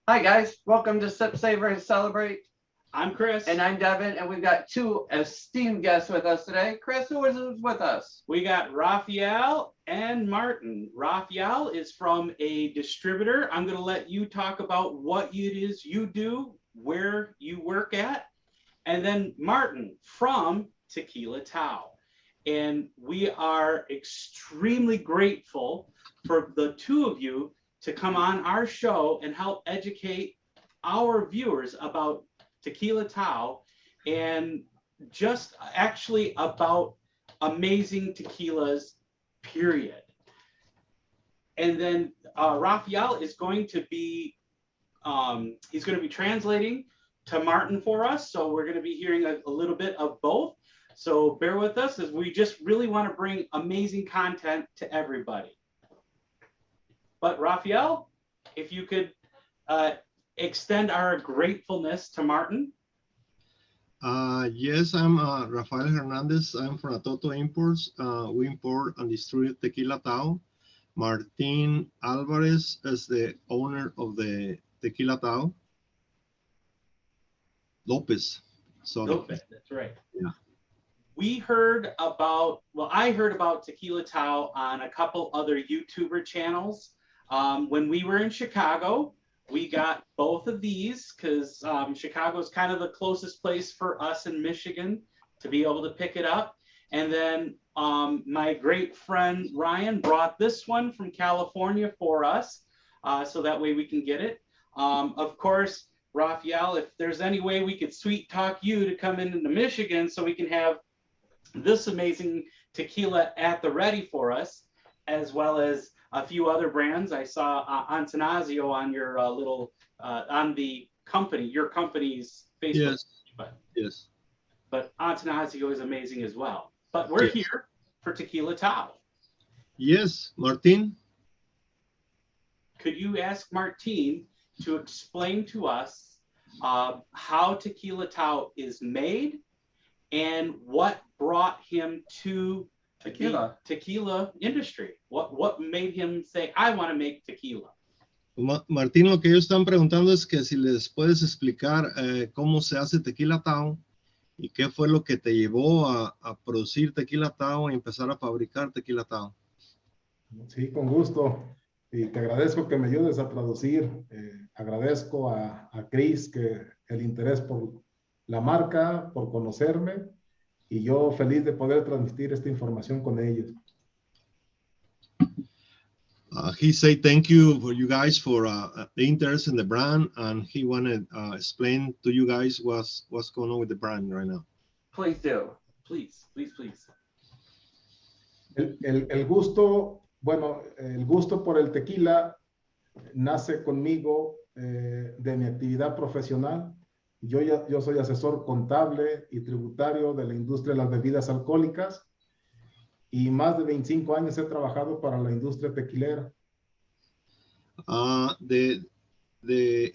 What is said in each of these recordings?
Hi guys, welcome to Sip, Savor, and Celebrate. I'm Chris. And I'm Devin, and we've got two esteemed guests with us today. Chris, who is with us? We got Rafael and Martin. Rafael is from a distributor. I'm going to let you talk about what it is you do, where you work at, and then Martin from Tequila Tau. And we are extremely grateful for the two of you to come on our show and help educate our viewers about Tequila Tau and just actually about amazing tequilas, period. And then Rafael is going to be he's going to be translating to Martin for us, so we're going to be hearing a little bit of both. So bear with us as we just really want to bring amazing content to everybody. But Rafael, if you could extend our gratefulness to Martin. Yes, I'm Rafael Hernandez. I'm from Atoto Imports. We import and distribute Tequila Tau. Martin Alverez is the owner of the Tequila Tau. Lopez. Sorry. Lopez, that's right. Yeah. I heard about Tequila Tau on a couple other YouTuber channels. When we were in Chicago, we got both of these because Chicago is kind of the closest place for us in Michigan to be able to pick it up. And then my great friend Ryan brought this one from California for us, so that way we can get it. Of course, Rafael, if there's any way we could sweet talk you to come into Michigan so we can have this amazing tequila at the ready for us, as well as a few other brands. I saw Antanasio on your on the company, your company's Facebook. Yes. But Antanasio is amazing as well. But we're here for Tequila Tau. Yes, Martin. Could you ask Martin to explain to us how Tequila Tau is made and what brought him to tequila industry? What made him say, I want to make tequila? Martín, lo que ellos están preguntando es que si les puedes explicar cómo se hace Tequila Tau y qué fue lo que te llevó a producir Tequila Tau y empezar a fabricar Tequila Tau. Sí, con gusto. Y te agradezco que me ayudes a traducir. Agradezco a Chris que el interés por la marca, por conocerme, y yo feliz de poder transmitir esta información con ellos. He said thank you for you guys for the interest in the brand, and he wanted to explain to you guys what's going on with the brand right now. Please do. Please. El gusto, bueno, el gusto por el tequila nace conmigo de mi actividad profesional. Yo soy asesor contable y tributario de la industria de las bebidas alcohólicas y más de 25 años he trabajado para la industria tequilera. The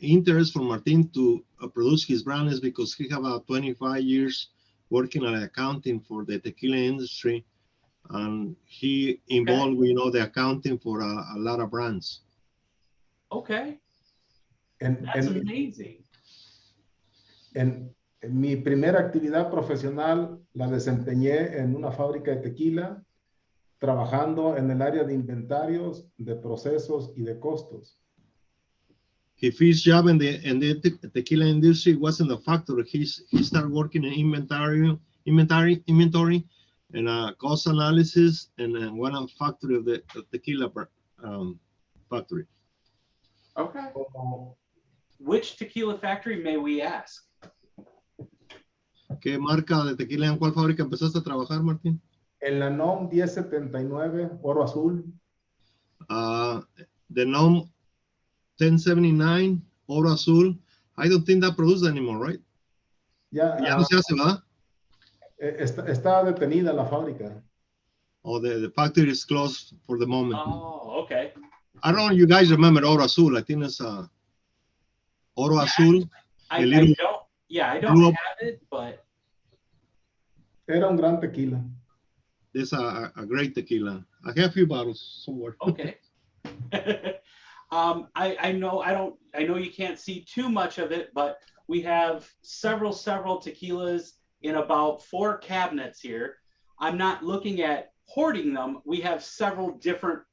interest for Martin to produce his brand is because he have about 25 years working on accounting for the tequila industry, and he involved, the accounting for a lot of brands. Okay. That's amazing. En mi primera actividad profesional la desempeñé en una fábrica de tequila, trabajando en el área de inventarios, de procesos y de costos. His first job in the tequila industry was in the factory. He started working in inventory, and cost analysis, and one factory of the tequila factory. Okay. Which tequila factory, may we ask? ¿Qué marca de tequila, en cuál fábrica empezaste a trabajar, Martín? En la NOM 1079, Oro Azul. The NOM 1079, Oro Azul. I don't think that produced anymore, right? Ya no se hace, ¿verdad? Está detenida la fábrica. Oh, the factory is closed for the moment. Oh, okay. I don't know if you guys remember Oro Azul. I think it's Oro Azul. I don't have it, but... Era un gran tequila. It's a great tequila. I have a few bottles somewhere. Okay. I know you can't see too much of it, but we have several tequilas in about 4 cabinets here. I'm not looking at hoarding them. We have several different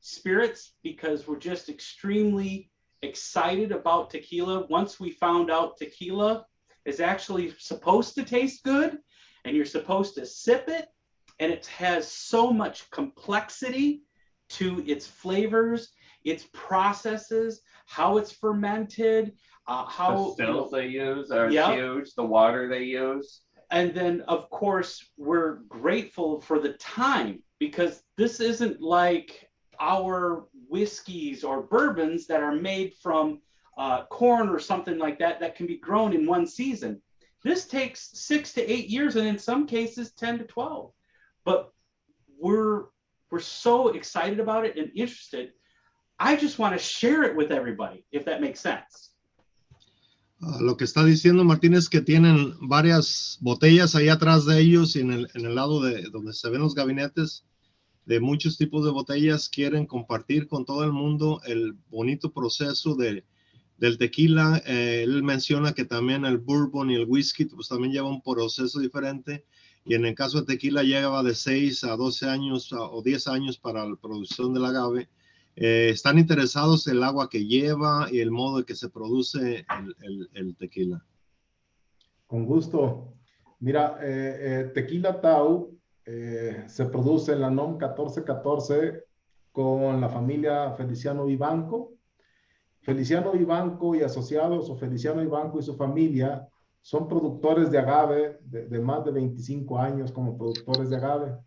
spirits because we're just extremely excited about tequila. Once we found out tequila is actually supposed to taste good and you're supposed to sip it, and it has so much complexity to its flavors, its processes, how it's fermented, how the stills they use are Yep. huge. The water they use. And then, of course, we're grateful for the time because this isn't like our whiskeys or bourbons that are made from corn or something like that that can be grown in one season. This takes 6 to 8 years, and in some cases 10 to 12. But we're so excited about it and interested. I just want to share it with everybody, if that makes sense. Lo que está diciendo Martín es que tienen varias botellas ahí atrás de ellos y en el lado de donde se ven los gabinetes de muchos tipos de botellas. Quieren compartir con todo el mundo el bonito proceso del tequila. Él menciona que también el bourbon y el whisky pues también lleva un proceso diferente, y en el caso de tequila lleva de 6 a 12 años o 10 años para la producción del agave. Están interesados en el agua que lleva y el modo en que se produce el tequila. Con gusto. Mira, Tequila Tau se produce en la NOM 1414 con la familia Feliciano Vivanco. Feliciano Vivanco y asociados, o Feliciano Vivanco y su familia, son productores de agave de más de 25 años como productores de agave.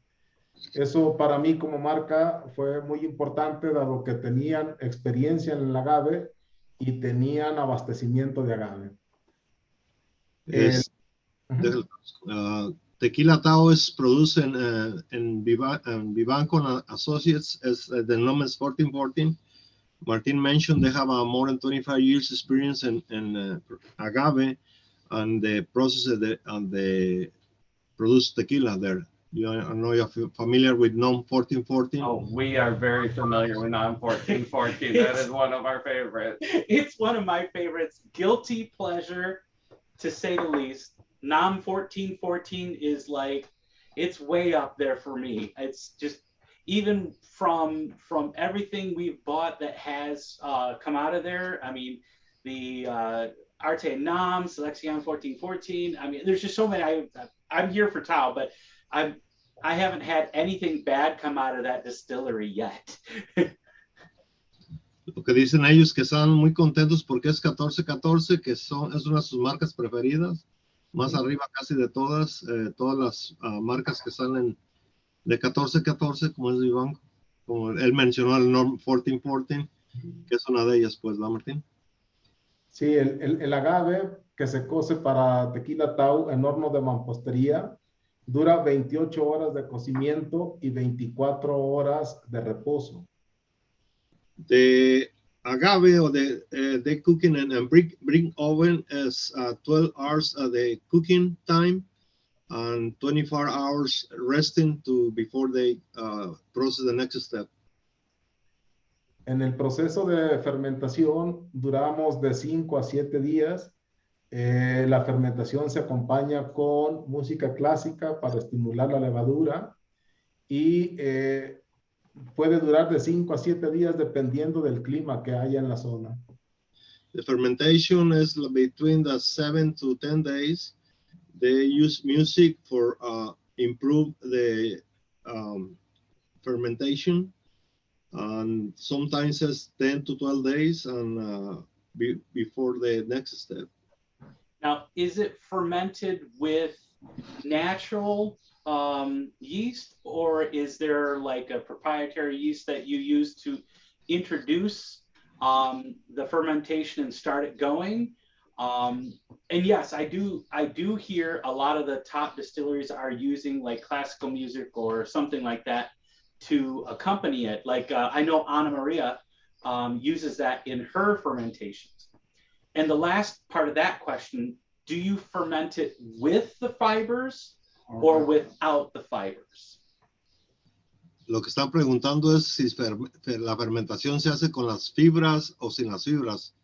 Eso para mí como marca fue muy importante, dado que tenían experiencia en el agave y tenían abastecimiento de agave. Tequila Tau is produced in Vivanco Associates, as the name is 1414. Martin mentioned they have more than 25 years experience in agave and the process of the produce tequila there. I know you're familiar with NOM 1414. Oh, we are very familiar with NOM 1414. That is one of our favorites. It's one of my favorites. Guilty pleasure, to say the least. NOM 1414 is like, it's way up there for me. It's just, even from everything we've bought that has come out of there. I mean, the Arte NOM, Selection 1414. I mean, there's just so many. I'm here for Tau, but I haven't had anything bad come out of that distillery yet. Lo que dicen ellos que están muy contentos porque es 1414, que es una de sus marcas preferidas, más arriba casi de todas las marcas que salen de 1414, como es Vivanco, como él mencionó el NOM 1414, que es una de ellas, pues, ¿va, Martín? Sí, el agave que se cose para Tequila Tau en horno de mampostería dura 28 horas de cocimiento y 24 horas de reposo. The agave or the cooking and brick oven is 12 hours of the cooking time and 24 hours resting before they process the next step. En el proceso de fermentación duramos de 5 a 7 días. La fermentación se acompaña con música clásica para estimular la levadura y puede durar de 5 a 7 días dependiendo del clima que haya en la zona. The fermentation is between the 7 to 10 days. They use music for improve the fermentation, and sometimes it's 10 to 12 days and before the next step. Now, is it fermented with natural yeast, or is there like a proprietary yeast that you use to introduce the fermentation and start it going? And yes, I do hear a lot of the top distilleries are using like classical music or something like that to accompany it. Like I know Ana Maria uses that in her fermentations. And the last part of that question, do you ferment it with the fibers or without the fibers? Lo que están preguntando es si la fermentación se hace con las fibras o sin las fibras.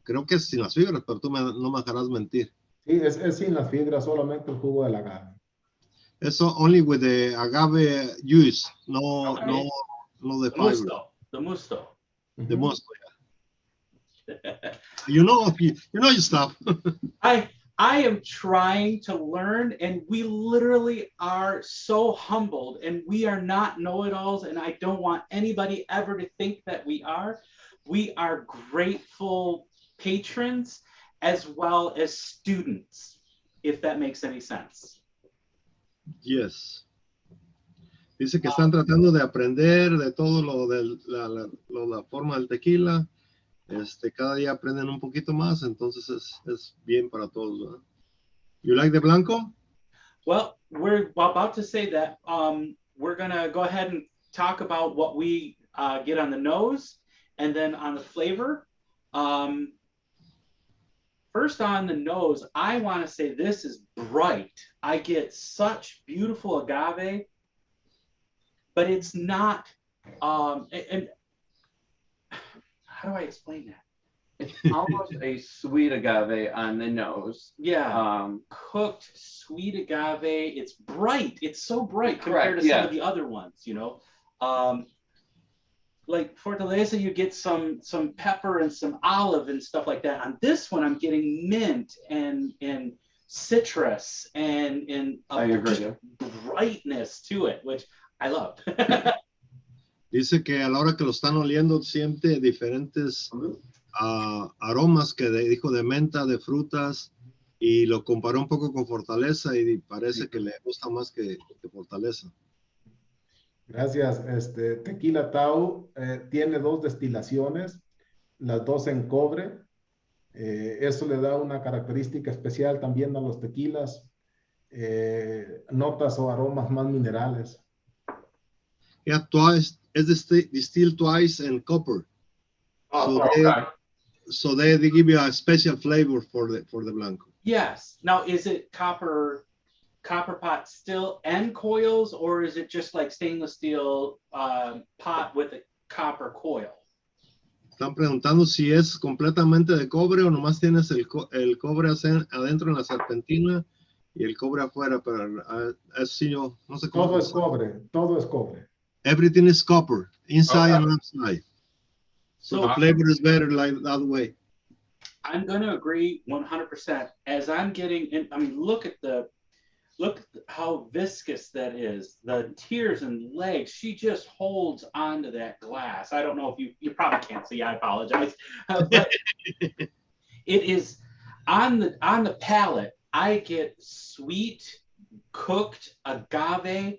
Creo que es sin las fibras, pero tú no me dejarás mentir. Sí, es sin las fibras, solamente el jugo del agave. Eso only with the agave juice, no, Okay. no the The fiber. musto. The musto. The most, yeah. You know your stuff. I am trying to learn, and we literally are so humbled, and we are not know-it-alls, and I don't want anybody ever to think that we are. We are grateful patrons as well as students, if that makes any sense. Yes. Dice que están tratando de aprender de todo lo de la forma del tequila. Cada día aprenden un poquito más, entonces es bien para todos, ¿verdad? You like the blanco? Well, we're about to say that. We're going to go ahead and talk about what we get on the nose and then on the flavor. First on the nose, I want to say this is bright. I get such beautiful agave, but it's not, and how do I explain that? It's almost a sweet agave on the nose. Yeah, cooked sweet agave. It's bright. It's so bright compared to some of the other ones, you know. Like Fortaleza, you get some pepper and some olive and stuff like that. On this one, I'm getting mint and citrus and I agree. brightness to it, which I love. Dice que a la hora que lo están oliendo siente diferentes aromas que dijo de menta, de frutas, y lo comparó un poco con Fortaleza y parece que le gusta más que Fortaleza. Gracias. Tequila Tau tiene 2 destilaciones, las 2 en cobre. Eso le da una característica especial también a los tequilas, notas o aromas más minerales. Yeah, twice, it's distilled twice in copper. So they give you a special flavor for the blanco. Yes. Now, is it copper pot still and coils, or is it just like stainless steel pot with a copper coil? Están preguntando si es completamente de cobre o nomás tienes el cobre adentro en la serpentina y el cobre afuera, pero sí, no sé cómo. Todo es cobre, todo es cobre. Everything is copper, inside and outside. So the flavor is better like that way. I'm going to agree 100%. As I'm getting in, I mean, look at how viscous that is. The tears and legs. She just holds onto that glass. I don't know if you probably can't see. I apologize. But it is on the palate. I get sweet cooked agave,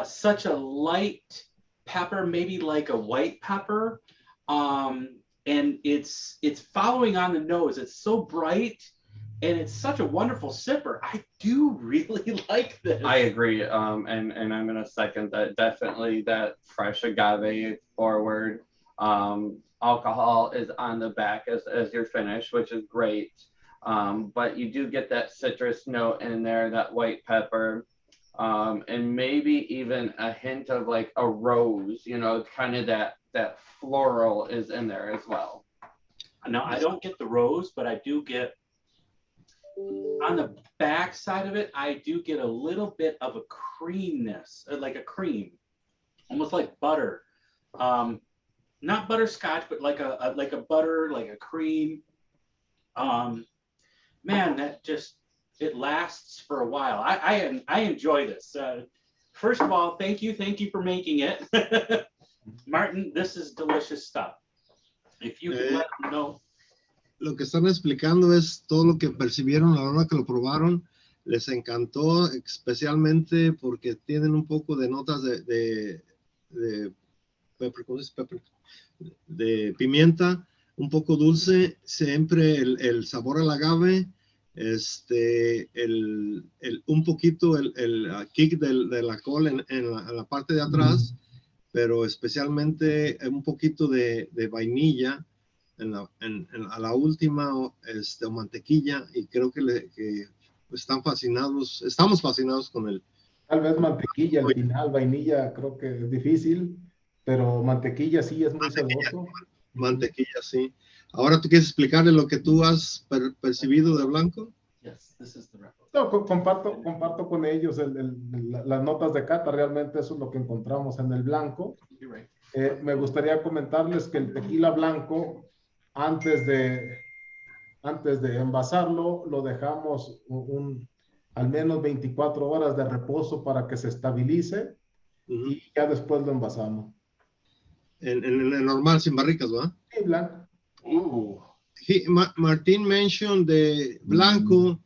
such a light pepper, maybe like a white pepper. And it's following on the nose. It's so bright, and it's such a wonderful sipper. I do really like this. I agree. And I'm gonna second that. Definitely that fresh agave forward. Alcohol is on the back as you're finished, which is great. But you do get that citrus note in there, that white pepper, and maybe even a hint of like a rose, you know, kind of that floral is in there as well. Now, I don't get the rose, but I do get, on the back side of it, I do get a little bit of a creaminess, like a cream, almost like butter. Not butterscotch, but like a butter, like a cream. Man, that just, it lasts for a while. I enjoy this. First of all, thank you for making it. Martin, this is delicious stuff. If you could let them know. Lo que están explicando es todo lo que percibieron a la hora que lo probaron. Les encantó, especialmente porque tienen un poco de notas de pepper, ¿cómo se dice? Pepper, de pimienta, un poco dulce, siempre el sabor al agave, un poquito el kick de la col en la parte de atrás, pero especialmente un poquito de vainilla a la última, o mantequilla, y creo que estamos fascinados con Tal vez mantequilla al final, vainilla creo que es difícil, pero mantequilla sí es muy sedoso. Mantequilla, sí. Ahora tú quieres explicarle lo que tú has percibido de blanco. No, comparto con ellos las notas de cata, realmente eso es lo que encontramos en el blanco. Me gustaría comentarles que el tequila blanco, antes de envasarlo, lo dejamos al menos 24 horas de reposo para que se estabilice y ya después lo envasamos. En normal, sin barricas, ¿verdad? Sí, blanco. Martin mentioned the blanco,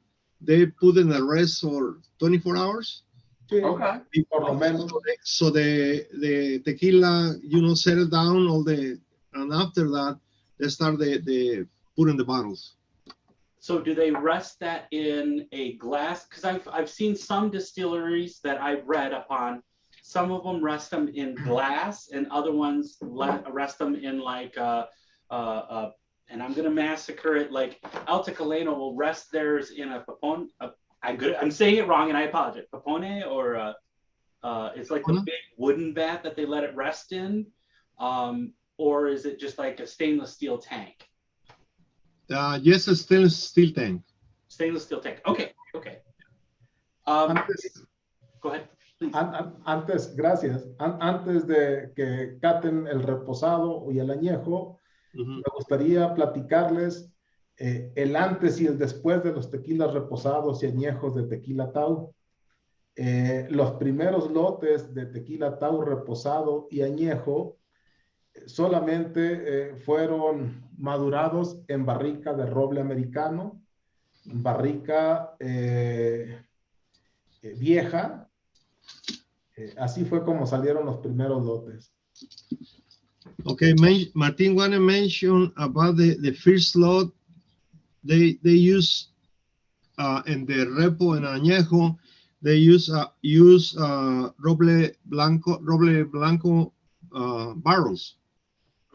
they put in the rest for 24 hours. Sí, Okay. por lo menos. So the tequila, settle down and after that, they start the put in the bottles. So do they rest that in a glass? Because I've seen some distilleries that I've read upon. Some of them rest them in glass, and other ones rest them in like and I'm gonna massacre it. Like El Tecaleno will rest theirs in a papone. I'm saying it wrong, and I apologize. Papone, or it's like the big wooden vat that they let it rest in, or is it just like a stainless steel tank? Yes, a stainless steel tank. Stainless steel tank. Okay. Go ahead. Gracias. Antes de que caten el reposado y el añejo, me gustaría platicarles el antes y el después de los tequilas reposados y añejos de Tequila Tau. Los primeros lotes de Tequila Tau reposado y añejo solamente fueron madurados en barrica de roble americano, barrica vieja. Así fue como salieron los primeros lotes. Okay, Martin want to mention about the first lot. They use in the repo and añejo, they use roble blanco barrels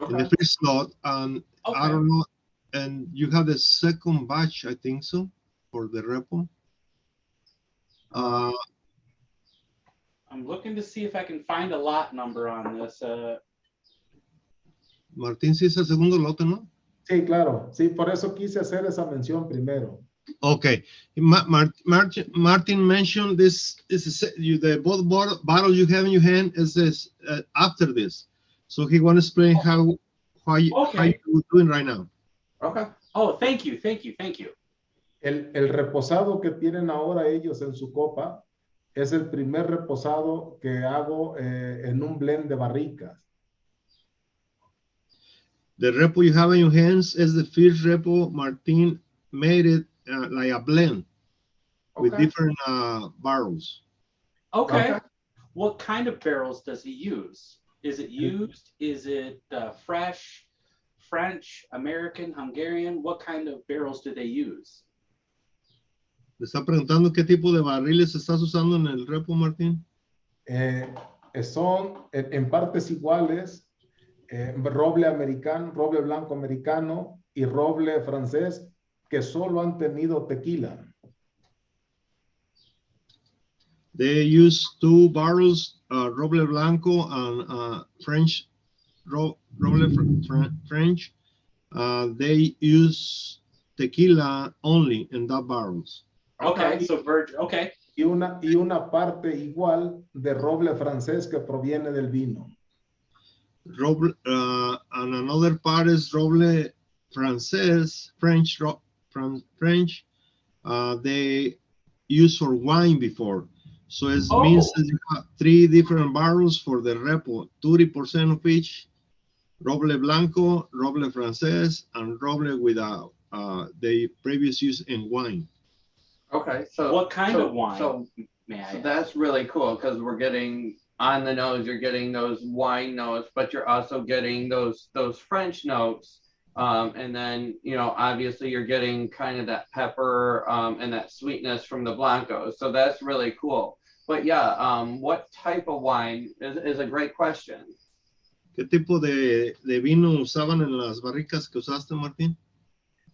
in the first lot, and I don't know. And you have the second batch, I think so, for the repo. I'm looking to see if I can find a lot number on this. Martín, sí es el segundo lote, ¿no? Sí, claro. Sí, por eso quise hacer esa mención primero. Okay. Martin mentioned this is the both bottle you have in your hand is this after this. So he want to explain how you're doing right now. Okay. Oh, thank you. El reposado que tienen ahora ellos en su copa es el primer reposado que hago en un blend de barricas. The repo you have in your hands is the first repo Martin made it like a blend with different barrels. Okay. What kind of barrels does he use? Is it used? Is it fresh, French, American, Hungarian? What kind of barrels do they use? ¿Le está preguntando qué tipo de barriles estás usando en el repo, Martín? Son en partes iguales roble americano, roble blanco americano y roble francés que solo han tenido tequila. They use two barrels, roble blanco and French roble French. They use tequila only in that barrels. Okay, so okay. Y una parte igual de roble francés que proviene del vino. Roble, and another part is roble francés, French. They use for wine before. So it means that you have 3 different barrels for the repo, 30% of each, roble blanco, roble francés, and roble without the previous use in wine. Okay, so what kind of wine? So that's really cool because we're getting on the nose. You're getting those wine notes, but you're also getting those French notes, and then obviously you're getting kind of that pepper and that sweetness from the blancos. So that's really cool. But yeah, what type of wine is a great question. ¿Qué tipo de vino usaban en las barricas que usaste, Martín?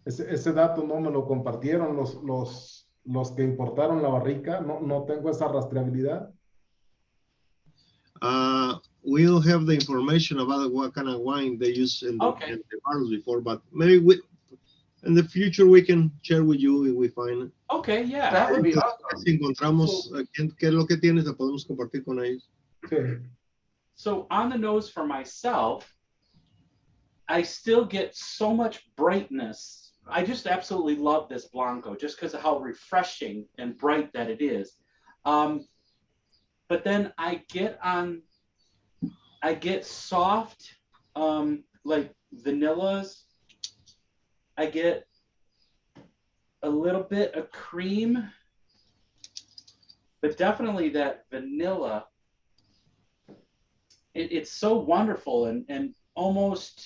Ese dato no me lo compartieron los que importaron la barrica, no tengo esa rastreabilidad. We don't have the information about what kind of wine they use in Okay. the barrels before, but maybe in the future we can share with you if we find it. Okay, yeah. That would be awesome. Si encontramos qué es lo que tienes, lo podemos compartir con ellos. Sí. So on the nose for myself, I still get so much brightness. I just absolutely love this Blanco just because of how refreshing and bright that it is. But then I get soft, like vanillas. I get a little bit of cream, but definitely that vanilla. It's so wonderful and almost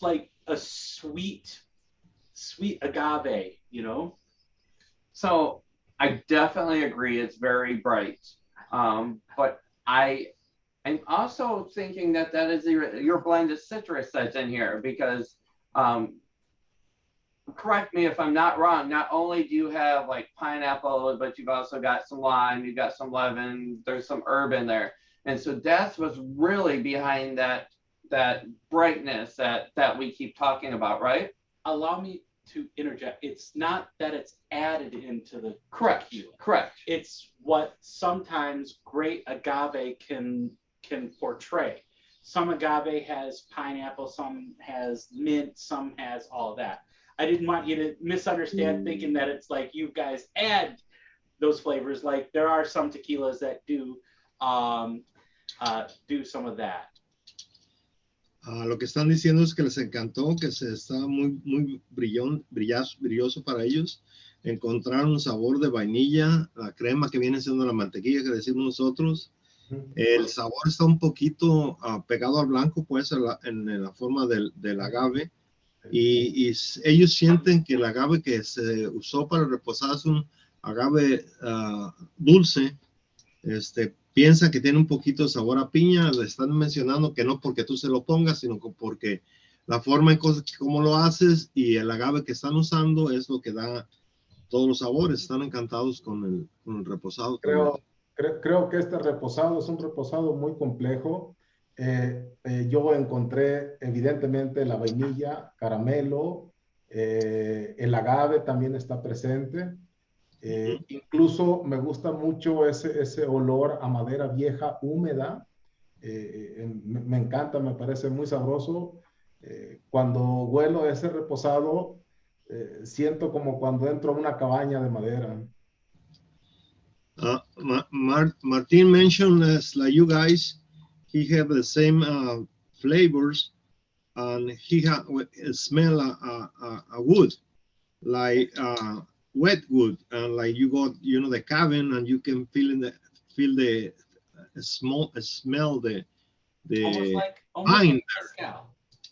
like a sweet agave, you know? So I definitely agree. It's very bright. But I'm also thinking that is your blend of citrus that's in here because, correct me if I'm not wrong, not only do you have like pineapple, but you've also got some lime, you've got some lemon, there's some herb in there. And so that's what's really behind that brightness that we keep talking about, right? Allow me to interject. It's not that it's added into the tequila. Correct. It's what sometimes great agave can portray. Some agave has pineapple, some has mint, some has all that. I didn't want you to misunderstand thinking that it's like you guys add those flavors. Like there are some tequilas that do some of that. Lo que están diciendo es que les encantó, que se está muy brilloso para ellos. Encontraron un sabor de vainilla, la crema que viene siendo la mantequilla que decimos nosotros. El sabor está un poquito pegado al blanco, pues en la forma del agave. Y ellos sienten que el agave que se usó para reposar es un agave dulce. Piensa que tiene un poquito de sabor a piña. Le están mencionando que no porque tú se lo pongas, sino porque la forma en cómo lo haces y el agave que están usando es lo que da todos los sabores. Están encantados con el reposado. Creo que este reposado es un reposado muy complejo. Yo encontré evidentemente la vainilla, caramelo, el agave también está presente. Incluso me gusta mucho ese olor a madera vieja húmeda. Me encanta, me parece muy sabroso. Cuando huelo ese reposado, siento como cuando entro a una cabaña de madera. Martin mentioned like you guys, he have the same flavors, and he smell a wood, like wet wood, and like you got the cabin, and you can feel the smell the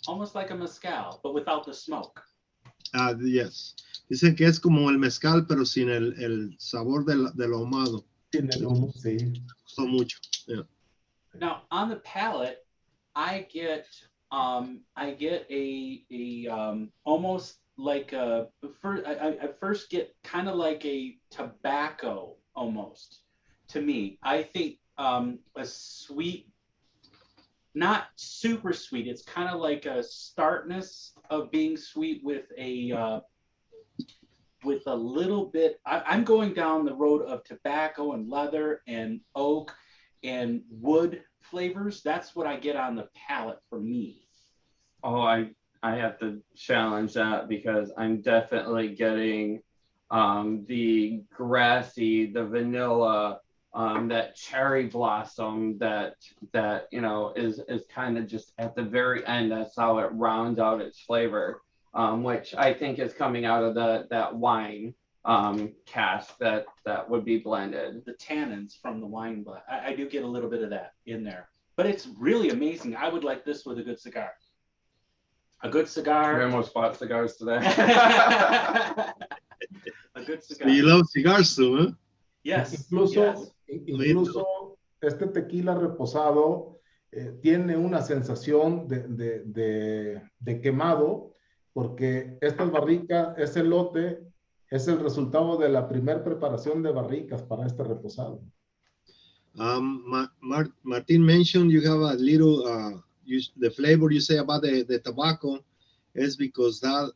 almost like a mezcal, but without the smoke. Yes. Dicen que es como el mezcal, pero sin el sabor del ahumado. Sin el humo, sí. Me gustó mucho. Yeah. Now on the palate, I get a almost like I first get kind of like a tobacco almost to me. I think a sweet, not super sweet. It's kind of like a startness of being sweet with a little bit. I'm going down the road of tobacco and leather and oak and wood flavors. That's what I get on the palate for me. Oh, I have to challenge that because I'm definitely getting the grassy, the vanilla, that cherry blossom that is kind of just at the very end. That's how it rounds out its flavor, which I think is coming out of that wine cask that would be blended. The tannins from the wine blend. I do get a little bit of that in there, but it's really amazing. I would like this with a good cigar. A good cigar. We almost bought cigars today. A good cigar. So you love cigars too, huh? Yes. Incluso yes. Este tequila reposado tiene una sensación de quemado, porque estas barricas, ese lote, es el resultado de la primera preparación de barricas para este reposado. Martin mentioned you have a little, the flavor you say about the tobacco is because that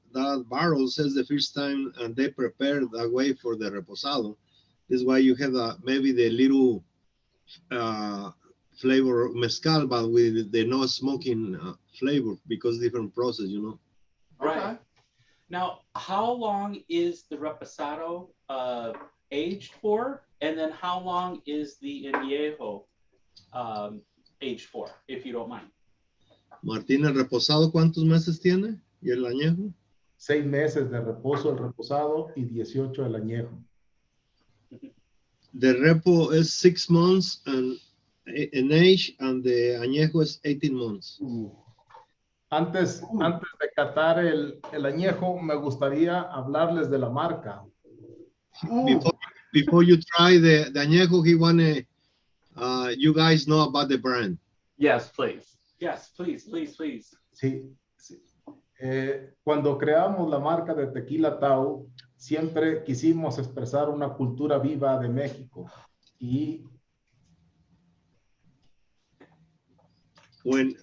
barrel says the first time and they prepared that way for the reposado. This is why you have maybe the little flavor of mezcal, but with the no smoking flavor because different process, you know. Right. Okay. Now, how long is the reposado aged for? And then how long is the añejo aged for, if you don't mind? Martín, ¿el reposado cuántos meses tiene? ¿Y el añejo? 6 meses de reposo el reposado y 18 el añejo. The repo is 6 months and in age, and the añejo is 18 months. Antes de catar el añejo, me gustaría hablarles de la marca. Before you try the añejo, he wanna you guys know about the brand. Yes, please. Yes, please, please, please. Sí, sí. Cuando creamos la marca de Tequila Tau, siempre quisimos expresar una cultura viva de México. Y When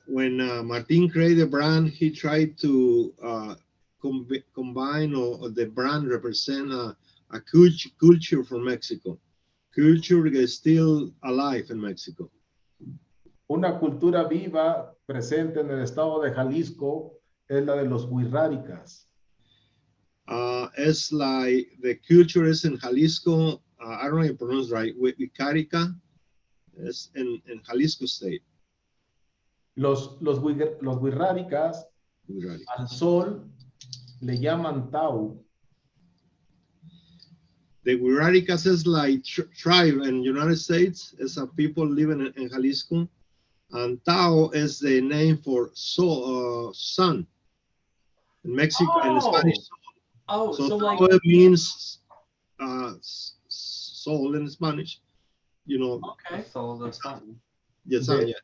Martin created the brand, he tried to combine or the brand represent a culture from Mexico. Culture is still alive in Mexico. una cultura viva presente en el estado de Jalisco es la de los huirráricas. It's like the culture is in Jalisco. I don't know if you pronounce right. Wicarica is in Jalisco state. Los huirráricas al sol le llaman Tau. The Wixárikas is like tribe in United States. It's a people living in Jalisco. And Tao is the name for sun in Mexico and Spanish. Oh, so Tao like means soul in Spanish. You know. okay. The soul of the sun. Yes, De- yeah.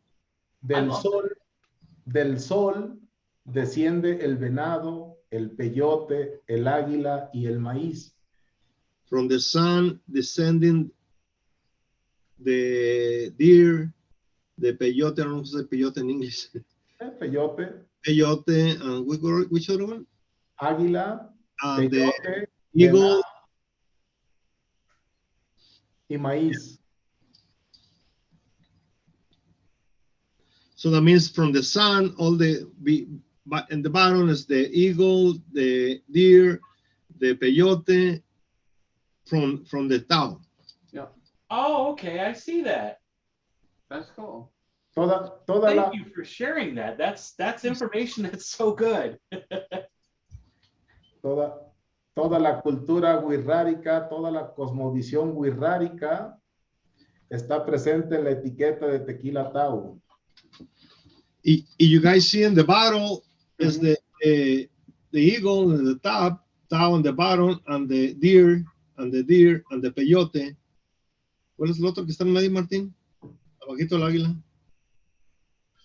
Del sol desciende el venado, el peyote, el águila y el maíz. From the sun descending the deer, the peyote, I don't know what's the peyote in English. Peyote, Peyote, and which other one? águila, And peyote, the eagle. venado y maíz. So that means from the sun, all but in the bottom is the eagle, the deer, the peyote, from the Tao. Yeah, Oh, okay, I see that. that's cool. Toda Thank la, you for sharing that. That's information that's so good. toda la cultura huirrárica, toda la cosmovisión huirrárica está presente en la etiqueta de Tequila Tau. You guys see in the bottle is the eagle in the top, Tao on the bottom, and the deer, and the peyote. ¿Cuál es el otro que está en medio, Martín? Abajito el águila.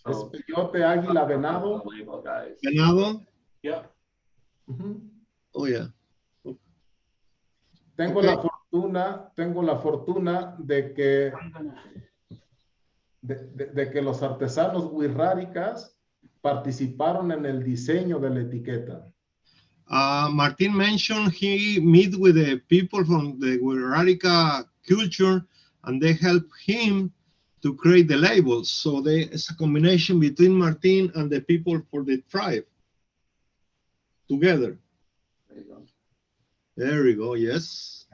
Es So, peyote, águila, venado. the label, guys. Venado. Yep. Ujú. Oh, yeah. Tengo la fortuna de que I'm gonna de que los artesanos huirráricas participaron en el diseño de la etiqueta. Martin mentioned he meet with the people from the Wixárika culture, and they help him to create the labels. So it's a combination between Martin and the people for the tribe together. There you go. There we go. Yes.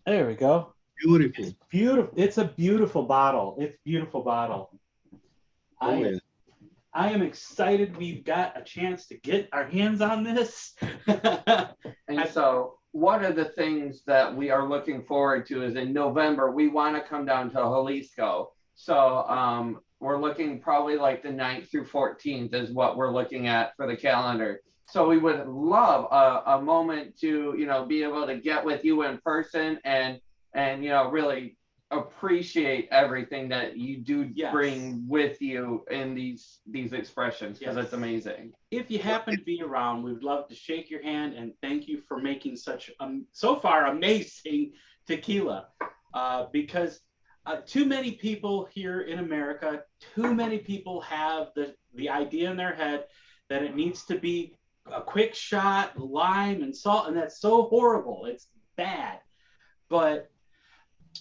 There we go. Beautiful. It's beautiful. It's a beautiful bottle. It's a beautiful bottle. Oh, yeah. I am excited we've got a chance to get our hands on this. And so one of the things that we are looking forward to is in November, we want to come down to Jalisco. So we're looking probably like the 9th through 14th is what we're looking at for the calendar. So we would love a moment to, be able to get with you in person and really appreciate everything that you do bring with you in these expressions, because it's amazing. If you happen to be around, we would love to shake your hand and thank you for making such so far amazing tequila. because too many people here in America, too many people have the idea in their head that it needs to be a quick shot, lime and salt, and that's so horrible. It's bad. But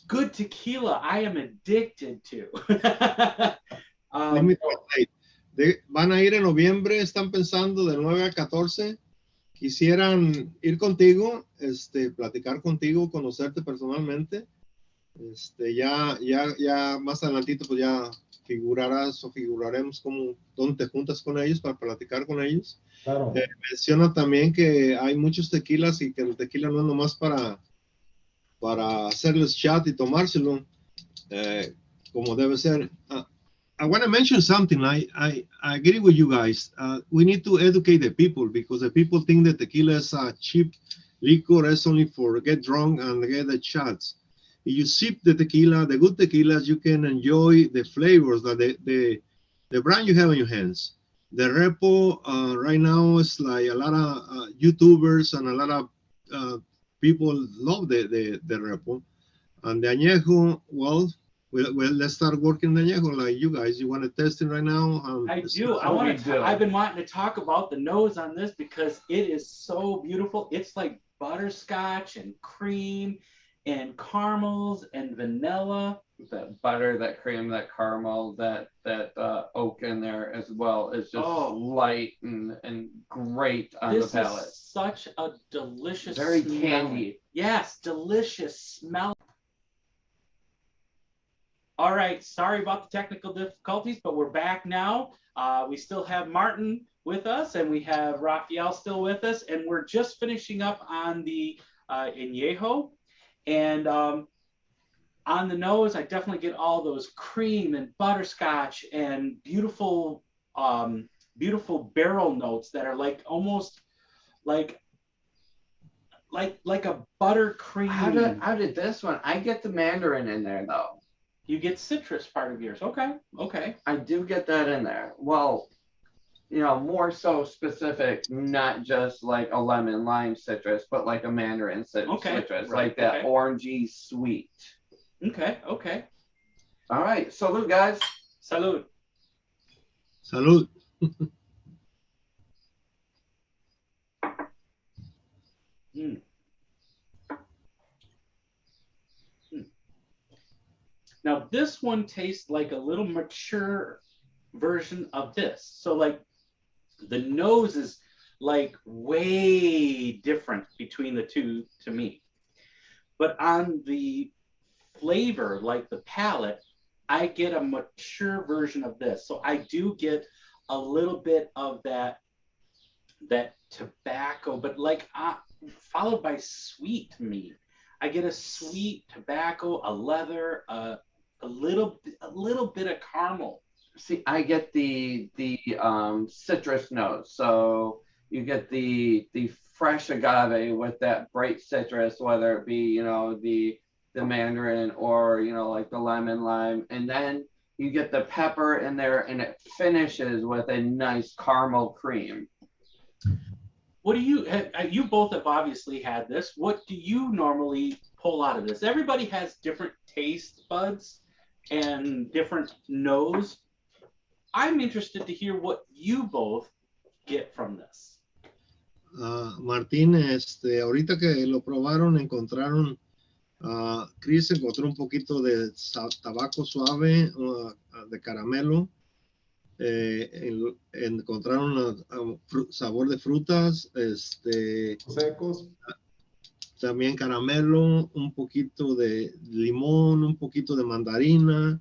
good tequila, I am addicted to. Let me translate. Van a ir en noviembre, están pensando de 9 a 14. Quisieran ir contigo, platicar contigo, conocerte personalmente. Ya más adelantito, pues ya figurarás o figuraremos como dónde te juntas con ellos para platicar con ellos. Claro. Menciona también que hay muchos tequilas y que el tequila no es nomás para hacerles chat y tomárselo como debe ser. I want to mention something. I agree with you guys. We need to educate the people because the people think that tequila is a cheap liquor. It's only for get drunk and get the shots. If you sip the tequila, the good tequilas, you can enjoy the flavors that the brand you have in your hands. The repo right now is like a lot of YouTubers and a lot of people love the repo. And the añejo, well, let's start working the añejo like you guys. You want to test it right now? I do. I've been wanting to talk about the nose on this because it is so beautiful. It's like butterscotch and cream and caramels and vanilla. That butter, that cream, that caramel, that oak in there as well is just light and great on the palate. This is such a delicious Very smell. candy. Yes, delicious smell. All right, sorry about the technical difficulties, but we're back now. We still have Martin with us, and we have Rafael still with us, and we're just finishing up on the añejo. And on the nose, I definitely get all those cream and butterscotch and beautiful, beautiful barrel notes that are like almost like a buttercream. How did this one? I get the mandarin in there though. You get citrus part of yours. Okay. I do get that in there. Well, more so specific, not just like a lemon lime citrus, but like a mandarin citrus, right, like that orangey sweet. Okay. All right, salud, guys. Salud. Salud. Now this one tastes like a little mature version of this. So like the nose is like way different between the two to me. But on the flavor, like the palate, I get a mature version of this. So I do get a little bit of that tobacco, but like followed by sweet to me. I get a sweet tobacco, a leather, a little bit of caramel. See, I get the citrus notes. So you get the fresh agave with that bright citrus, whether it be the mandarin or like the lemon lime, and then you get the pepper in there, and it finishes with a nice caramel cream. What do you both have obviously had this. What do you normally pull out of this? Everybody has different taste buds and different nose. I'm interested to hear what you both get from this. Martín, ahorita que lo probaron, encontraron, Chris encontró un poquito de tabaco suave, de caramelo. Encontraron sabor de frutas, secos. También caramelo, un poquito de limón, un poquito de mandarina,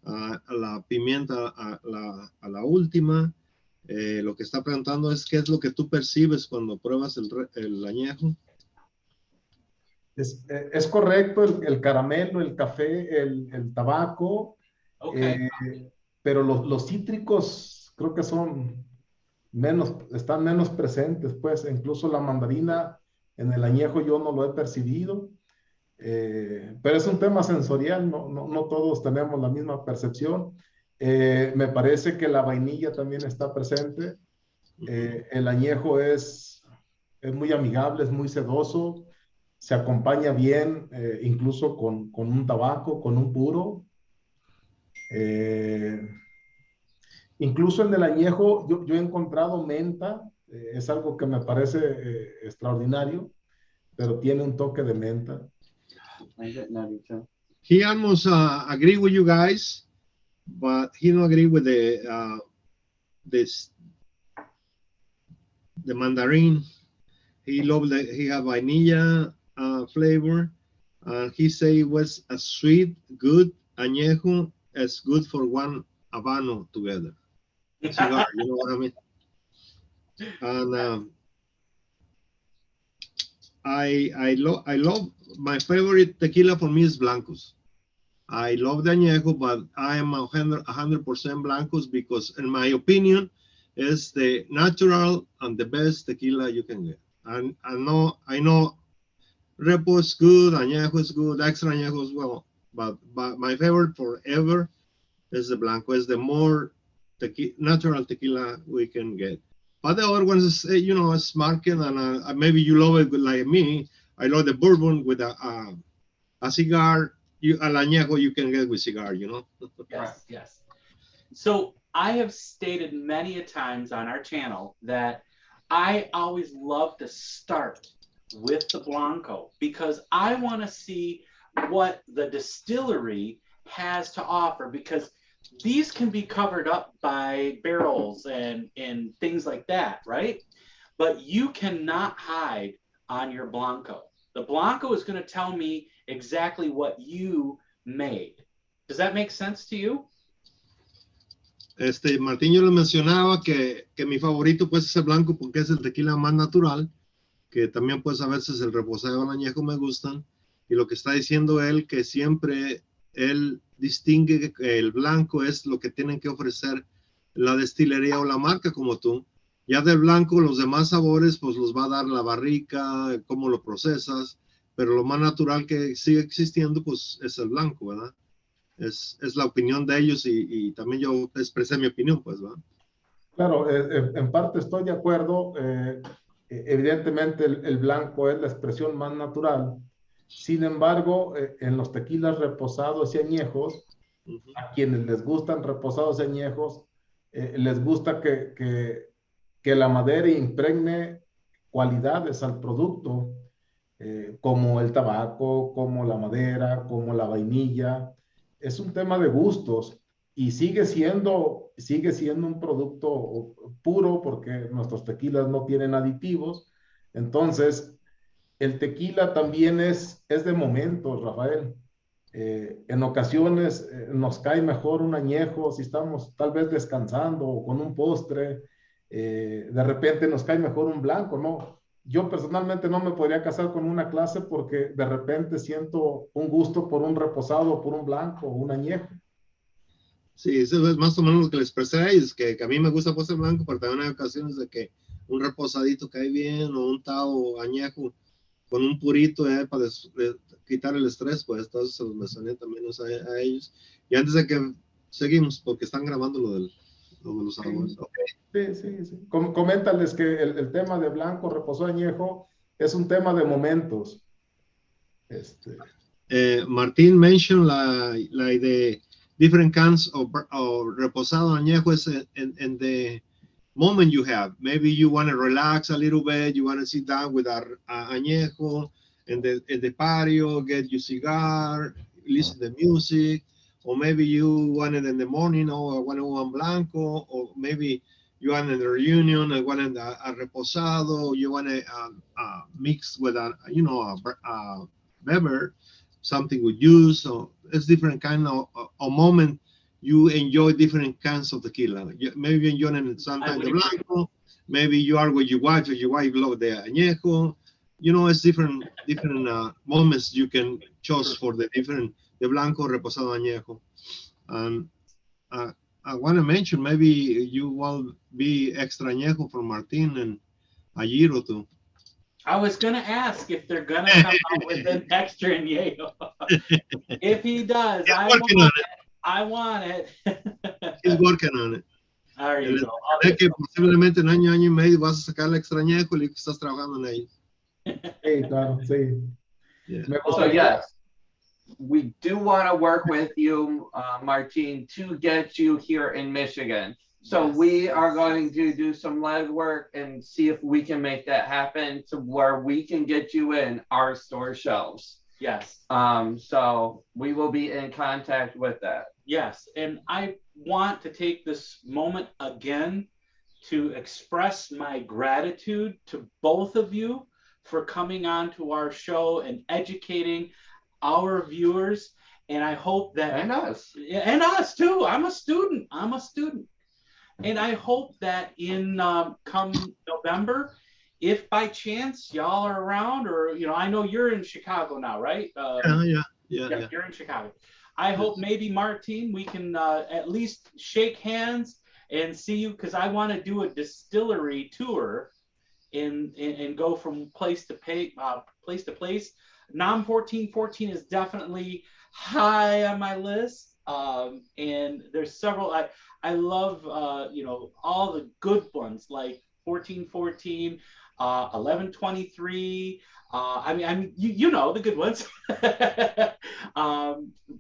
a la pimienta a la última. Lo que está preguntando es qué es lo que tú percibes cuando pruebas el añejo. Es correcto, el caramelo, el café, el tabaco, pero los cítricos creo que están menos presentes, pues incluso la mandarina en el añejo yo no lo he percibido, pero es un tema sensorial, no todos tenemos la misma percepción. Me parece que la vainilla también está presente. El añejo es muy amigable, es muy sedoso. se acompaña bien, incluso con un tabaco, con un puro. Incluso en el añejo, yo he encontrado menta, es algo que me parece extraordinario, pero tiene un toque de menta. He almost agree with you guys, but he don't agree with the mandarin. He loved that he have vanilla flavor. He say it was a sweet, good añejo, as good for one habano together. Cigar, you know what I mean? And I love my favorite tequila for me is blancos. I love the añejo, but I am 100% blancos because, in my opinion, is the natural and the best tequila you can get. And I know Repo is good, añejo is good, extra añejo as well, but my favorite forever is the blanco. It's the more natural tequila we can get. But the other ones is, you know, it's market, and maybe you love it like me. I love the bourbon with a cigar. Al añejo you can get with cigar, you know. Yes, yes. So I have stated many a times on our channel that I always love to start with the Blanco because I want to see what the distillery has to offer, because these can be covered up by barrels and things like that, right? But you cannot hide on your Blanco. The Blanco is going to tell me exactly what you made. Does that make sense to you? Martín, yo le mencionaba que mi favorito pues es el blanco porque es el tequila más natural, que también pues a veces el reposado o el añejo me gustan, y lo que está diciendo él, que siempre él distingue que el blanco es lo que tienen que ofrecer la destilería o la marca como tú. Ya del blanco los demás sabores pues los va a dar la barrica, cómo lo procesas, pero lo más natural que sigue existiendo pues es el blanco, ¿verdad? Es la opinión de ellos y también yo expresé mi opinión, pues, ¿verdad? Claro, en parte estoy de acuerdo. Evidentemente el blanco es la expresión más natural. Sin embargo, en los tequilas reposados y añejos, a quienes les gustan reposados y añejos, les gusta que la madera impregne cualidades al producto, como el tabaco, como la madera, como la vainilla. Es un tema de gustos y sigue siendo un producto puro porque nuestros tequilas no tienen aditivos. Entonces, el tequila también es de momentos, Rafael. En ocasiones nos cae mejor un añejo si estamos tal vez descansando o con un postre. De repente nos cae mejor un blanco, ¿no? Yo personalmente no me podría casar con una clase porque de repente siento un gusto por un reposado, por un blanco o un añejo. Sí, eso es más o menos lo que les expresé a ellos, que a mí me gusta pues el blanco, pero también hay ocasiones de que un reposadito cae bien o un tao añejo con un purito para quitar el estrés, pues entonces se los mencioné también a ellos. Y antes de que seguimos, porque están grabando lo de los sabores. Okay. Sí. Coméntales que el tema de blanco, reposado, añejo es un tema de momentos. Martín mentioned like the different kinds of reposado añejo is in the moment you have. Maybe you want to relax a little bit, you want to sit down with añejo in the patio, get your cigar, listen to music, or maybe you want it in the morning, or want one blanco, or maybe you want a reunion, or want a reposado, you want to mix with a beverage, something with juice. So it's different kind of moment. You enjoy different kinds of tequila. Maybe you enjoy it sometimes the blanco. Maybe you are with your wife, or your wife love the añejo. You know, it's different moments you can choose for the blanco, reposado, añejo. And I want to mention, maybe you will be extra añejo from Martin and a year or two. I was going to ask if they're going to come out with an extra añejo. If he does, I want it. He's working on it. There you go. Que posiblemente en año y medio vas a sacar el extra añejo y estás trabajando en ello. Sí, claro, sí. Yeah. So yes, we do want to work with you, Martin, to get you here in Michigan. So Yes. we are going to do some legwork and see if we can make that happen to where we can get you in our store shelves. Yes. So we will be in contact with that. Yes. And I want to take this moment again to express my gratitude to both of you for coming on to our show and educating our viewers. And I hope that And us too. I'm a student. And I hope that in come November, if by chance y'all are around, or I know you're in Chicago now, right? Yeah. You're in Chicago. I hope maybe Martin, we can at least shake hands and see you, because I want to do a distillery tour and go from place to place. NOM 1414 is definitely high on my list. And there's several. I love all the good ones like 1414, 1123. You know the good ones.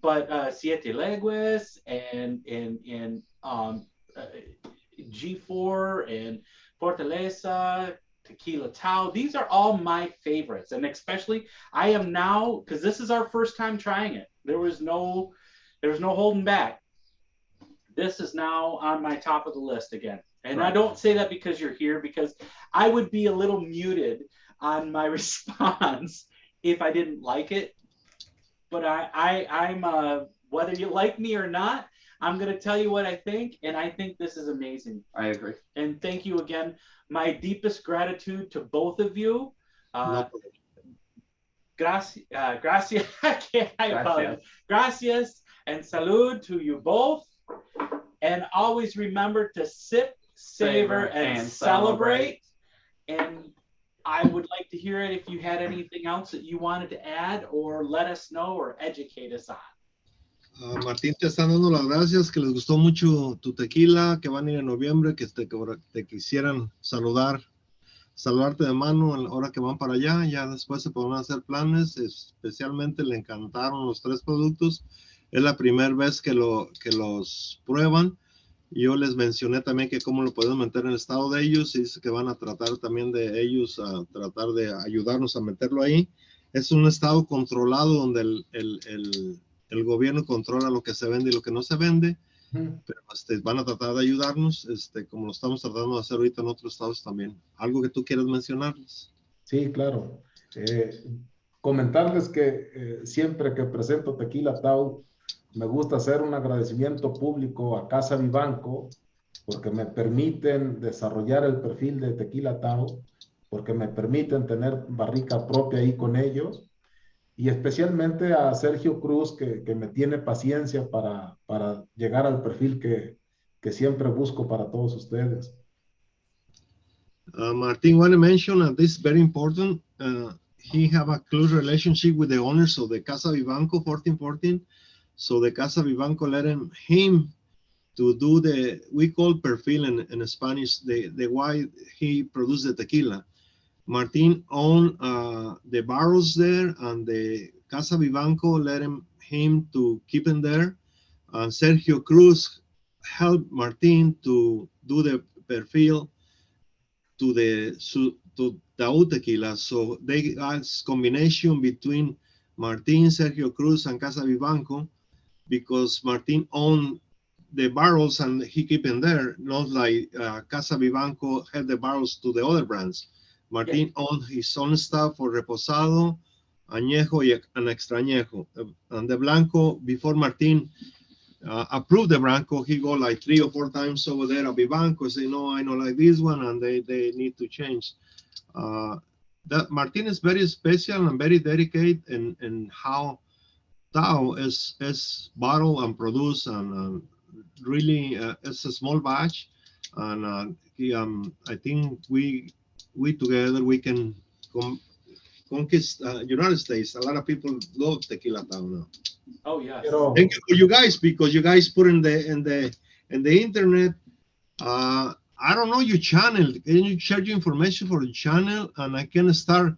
But Siete Legues and G4 and Fortaleza, Tequila Tau. These are all my favorites, and especially I am now, because this is our first time trying it. There was no holding back. This is now on my top of the list again. And right. I don't say that because you're here, because I would be a little muted on my response if I didn't like it. But I'm whether you like me or not, I'm going to tell you what I think, and I think this is amazing. I agree. And thank you again. My deepest gratitude to both of you. Gracias. Gracias and salud to you both. And always remember to sip, savor, and celebrate. And I would like to hear it if you had anything else that you wanted to add or let us know or educate us on. Martín, te están dando las gracias, que les gustó mucho tu tequila, que van a ir en noviembre, que te quisieran saludarte de mano a la hora que van para allá. Ya después se podrán hacer planes. Especialmente le encantaron los 3 productos. Es la primera vez que los prueban. Yo les mencioné también que cómo lo podemos meter en el estado de ellos, y dice que van a tratar también de ellos a tratar de ayudarnos a meterlo ahí. Es un estado controlado donde el gobierno controla lo que se vende y lo que no se vende, pero van a tratar de ayudarnos, como lo estamos tratando de hacer ahorita en otros estados también. ¿Algo que tú quieras mencionarles? Sí, claro. Comentarles que siempre que presento Tequila Tau, me gusta hacer un agradecimiento público a Casa Vivanco, porque me permiten desarrollar el perfil de Tequila Tau, porque me permiten tener barrica propia ahí con ellos, y especialmente a Sergio Cruz, que me tiene paciencia para llegar al perfil que siempre busco para todos ustedes. Martin, want to mention, and this is very important, he have a close relationship with the owners of the Casa Vivanco 1414. So the Casa Vivanco let him to do we call perfil in Spanish, the why he produced the tequila. Martin owned the barrels there, and the Casa Vivanco let him to keep him there. Sergio Cruz helped Martin to do the perfil to Tau tequila. So they got combination between Martin, Sergio Cruz, and Casa Vivanco, because Martin owned the barrels and he keep them there, not like Casa Vivanco had the barrels to the other brands. Martin owned his own stuff for Reposado, Añejo, and Extra Añejo. And the Blanco, before Martin approved the Blanco, he go like 3 or 4 times over there at Vivanco, say, no, I don't like this one, and they need to change. That Martin is very special and very dedicated in how Tau is bottled and produced, and really it's a small batch, and I think we together we can conquist United States. A lot of people love Tequila Tau now. Oh yeah. Thank you for you guys, because you guys put in the internet. I don't know your channel. Can you share your information for the channel, and I can start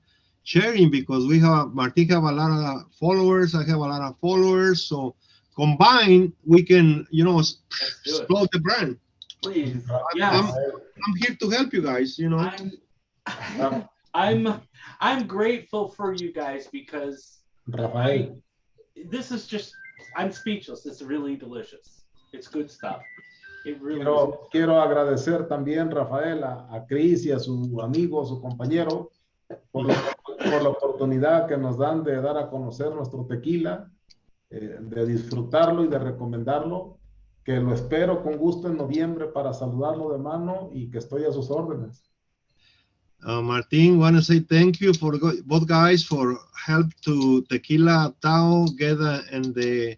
sharing because we have Martin have a lot of followers. I have a lot of followers. So combined, we can, you know, explode the brand. Please. Yes. I'm here to help you guys. You know, I'm grateful for you guys because Rafael. This is just, I'm speechless. It's really delicious. It's good stuff. It really Quiero agradecer también, Rafael, a Chris y a su amigo, su compañero, por la oportunidad que nos dan de dar a conocer nuestro tequila, de disfrutarlo y de recomendarlo, que lo espero con gusto en noviembre para saludarlo de mano y que estoy a sus órdenes. Martin, want to say thank you for both guys for help to Tequila Tau get and the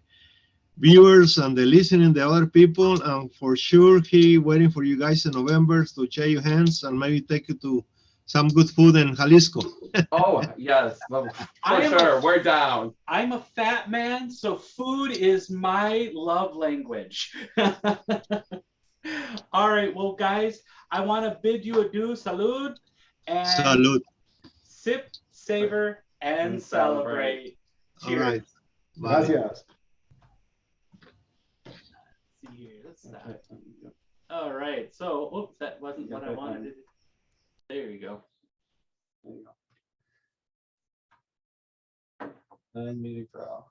viewers and the listening, the other people, and for sure he waiting for you guys in November to shake your hands and maybe take you to some good food in Jalisco. Oh yes, for sure. We're down. I'm a fat man, so food is my love language. All right, well, guys, I want to bid you adieu, salud, and Salud. Sip, savor, and celebrate. Cheers. All right. Gracias. See here, let's start. All right, so, oops, that wasn't what I wanted to do. There you go. There you go. And meeting for all.